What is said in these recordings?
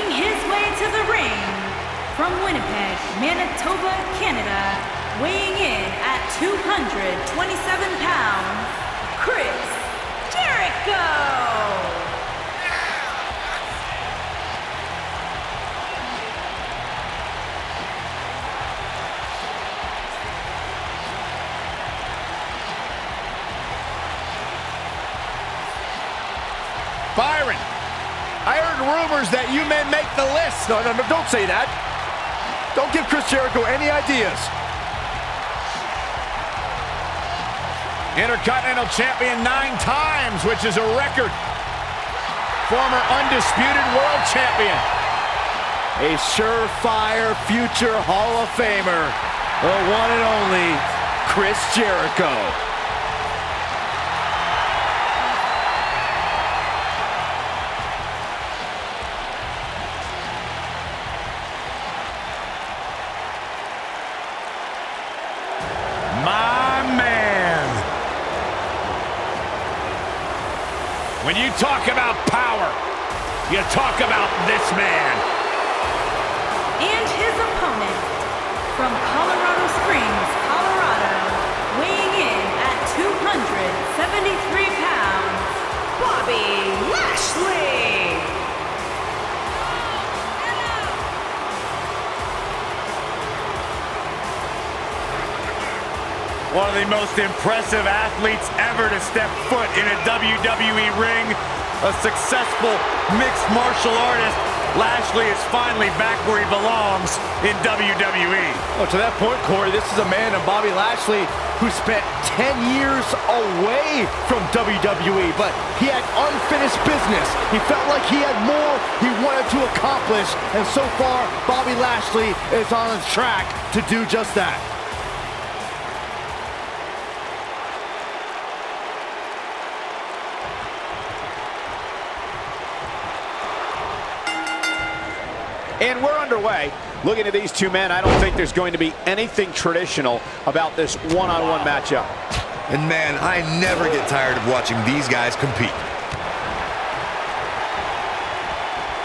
Making his way to the ring from Winnipeg, Manitoba, Canada, weighing in at 227 pounds, Chris Jericho! Byron, I heard rumors that you men make the list. No, don't say that. Don't give Chris Jericho any ideas. Intercontinental champion 9 times, which is a record. Former undisputed world champion. A surefire future Hall of Famer. The one and only Chris Jericho. When you talk about power, you talk about this man. And his opponent, from Colorado Springs, Colorado, weighing in at 273 pounds, Bobby Lashley. One of the most impressive athletes ever to step foot in a WWE ring. A successful mixed martial artist. Lashley is finally back where he belongs in WWE. Oh, to that point, Corey, this is a man of Bobby Lashley who spent 10 years away from WWE, but he had unfinished business. He felt like he had more he wanted to accomplish, and so far, Bobby Lashley is on his track to do just that. And we're underway. Looking at these two men, I don't think there's going to be anything traditional about this one-on-one matchup. And man, I never get tired of watching these guys compete.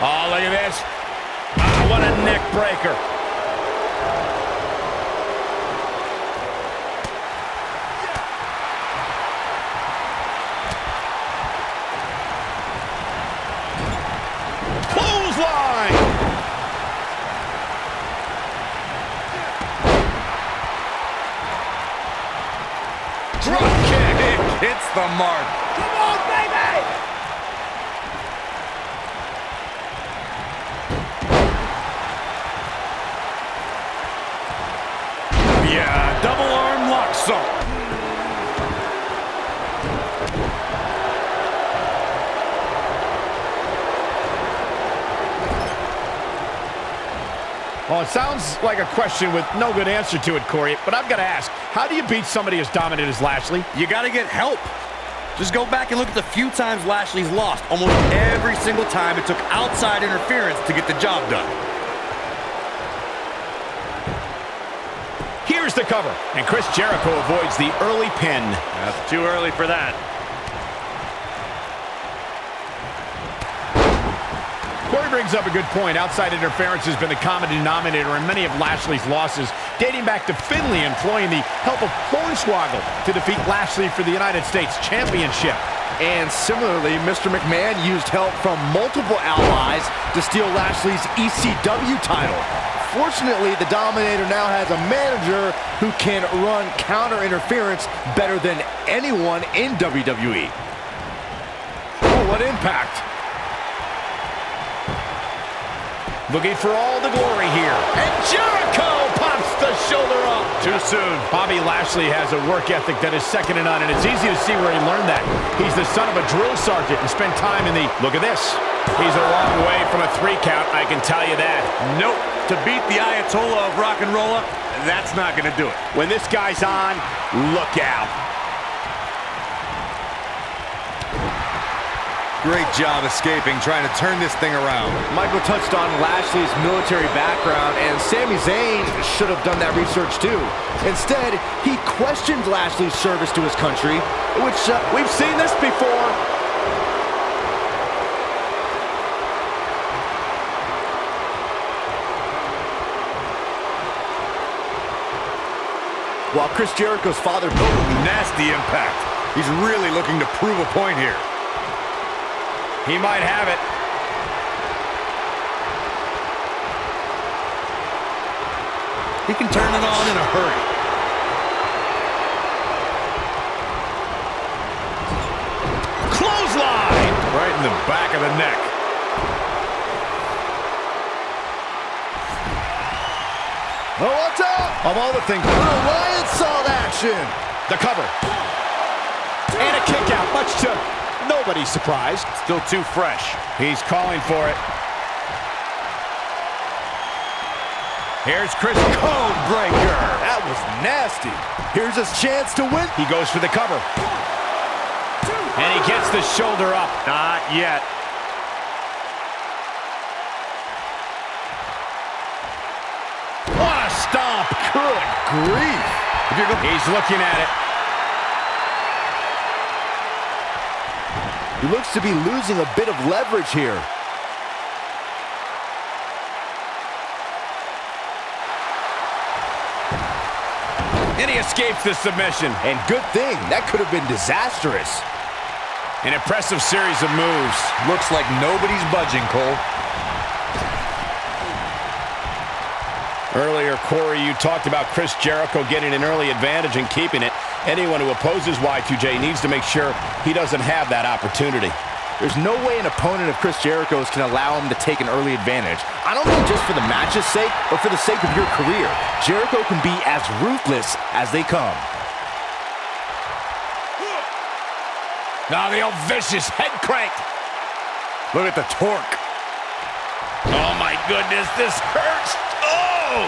Oh, look at this. Oh, what a neck breaker. Clothesline. Drop kick hits the mark. Come on, baby! Yeah, double arm lock salt. Well, it sounds like a question with no good answer to it, Corey, but I've got to ask, how do you beat somebody as dominant as Lashley? You got to get help. Just go back and look at the few times Lashley's lost. Almost every single time it took outside interference to get the job done. Here's the cover, and Chris Jericho avoids the early pin. That's too early for that. Corey brings up a good point. Outside interference has been the common denominator in many of Lashley's losses, dating back to Finlay employing the help of Hornswoggle to defeat Lashley for the United States Championship. And similarly, Mr. McMahon used help from multiple allies to steal Lashley's ECW title. Fortunately, the Dominator now has a manager who can run counter interference better than anyone in WWE. Oh, what impact! Looking for all the glory here. And Jericho pops the shoulder up. Too soon. Bobby Lashley has a work ethic that is second to none, and it's easy to see where he learned that. He's the son of a drill sergeant and spent time in the... Look at this. He's a long way from a 3 count, I can tell you that. Nope. To beat the Ayatollah of rock and roll, that's not going to do it. When this guy's on, look out. Great job escaping, trying to turn this thing around. Michael touched on Lashley's military background, and Sami Zayn should have done that research too. Instead, he questioned Lashley's service to his country, which we've seen this before. while Chris Jericho's father built him. Nasty impact. He's really looking to prove a point here. He might have it. He can turn it on in a hurry. Clothesline! Right in the back of the neck. Oh, watch out! Of all the things... Lion salt action! The cover. And a kick out, much to nobody's surprise. Still too fresh. He's calling for it. Here's Chris. Code breaker. That was nasty. Here's his chance to win. He goes for the cover. And he gets the shoulder up. Not yet. What a stomp. Good grief. He's looking at it. He looks to be losing a bit of leverage here. And he escapes the submission. And good thing. That could have been disastrous. An impressive series of moves. Looks like nobody's budging, Cole. Earlier, Corey, you talked about Chris Jericho getting an early advantage and keeping it. Anyone who opposes Y2J needs to make sure he doesn't have that opportunity. There's no way an opponent of Chris Jericho's can allow him to take an early advantage. I don't mean just for the match's sake, but for the sake of your career. Jericho can be as ruthless as they come. Now the old vicious head crank. Look at the torque. Oh my goodness, this hurts. Oh!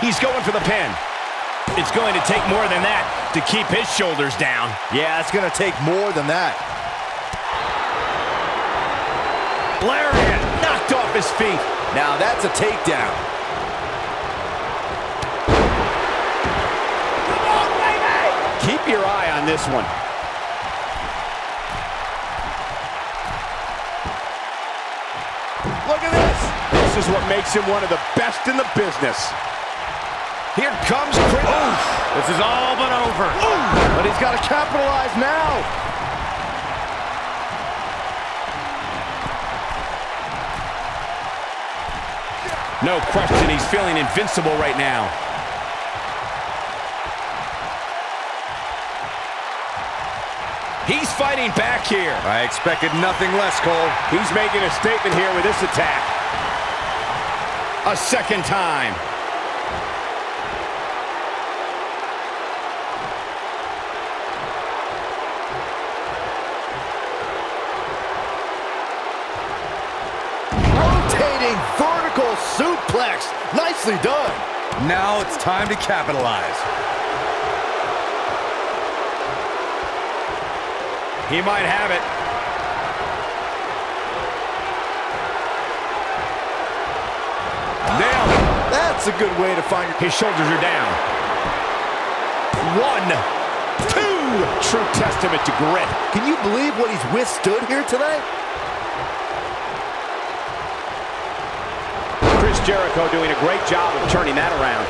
He's going for the pin. It's going to take more than that to keep his shoulders down. Yeah, it's going to take more than that. Lariat knocked off his feet. Now that's a takedown. Come on, baby! Keep your eye on this one. Look at this. This is what makes him one of the best in the business. Here comes Chris. This is all but over. But he's got to capitalize now. No question, he's feeling invincible right now. He's fighting back here. I expected nothing less, Cole. He's making a statement here with this attack. A second time. Vertical suplex. Nicely done. Now it's time to capitalize. He might have it. Nailed it. That's a good way to find your... His shoulders are down. 1, 2. True testament to grit. Can you believe what he's withstood here tonight? Chris Jericho doing a great job of turning that around.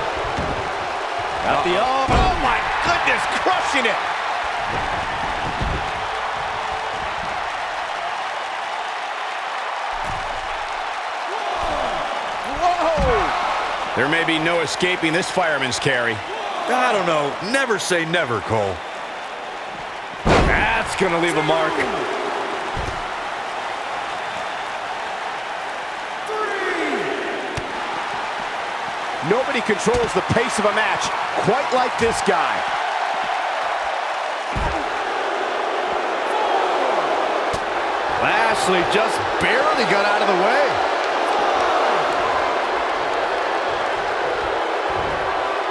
Got the oh my goodness, crushing it. Whoa! There may be no escaping this fireman's carry. I don't know. Never say never, Cole. That's gonna leave a mark. Nobody controls the pace of a match quite like this guy. Lashley just barely got out of the way.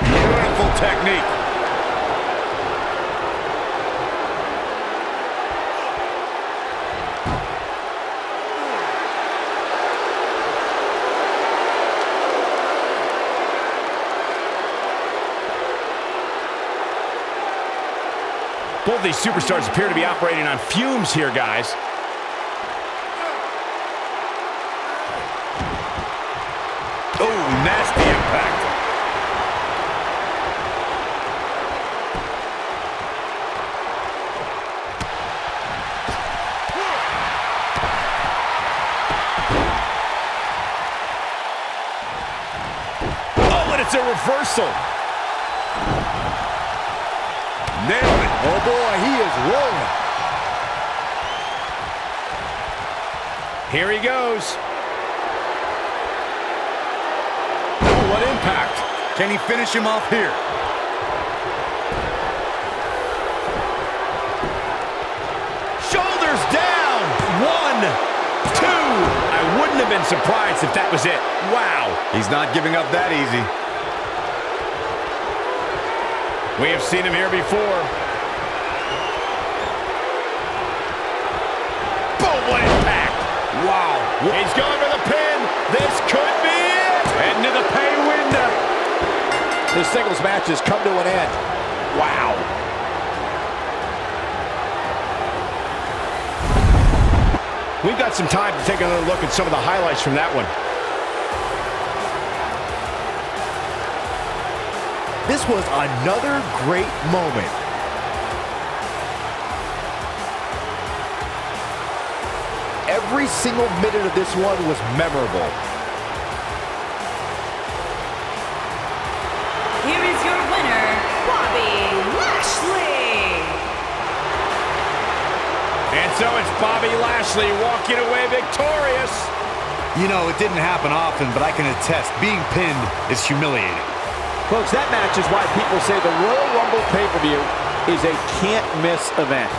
Beautiful technique. Both these superstars appear to be operating on fumes here, guys. Nasty impact. Oh, and it's a reversal. Nailed it. Oh boy, he is rolling. Here he goes. Oh, what impact. Can he finish him off here? Shoulders down. 1, 2. I wouldn't have been surprised if that was it. Wow. He's not giving up that easy. We have seen him here before. Boom, what impact. Wow. He's going for the pin. This could be it. Into the pay window. This singles match has come to an end. Wow. We've got some time to take another look at some of the highlights from that one. This was another great moment. Every single minute of this one was memorable. Here is your winner, Bobby Lashley. And so it's Bobby Lashley walking away victorious. You know, it didn't happen often, but I can attest, being pinned is humiliating. Folks, that match is why people say the Royal Rumble pay-per-view is a can't-miss event.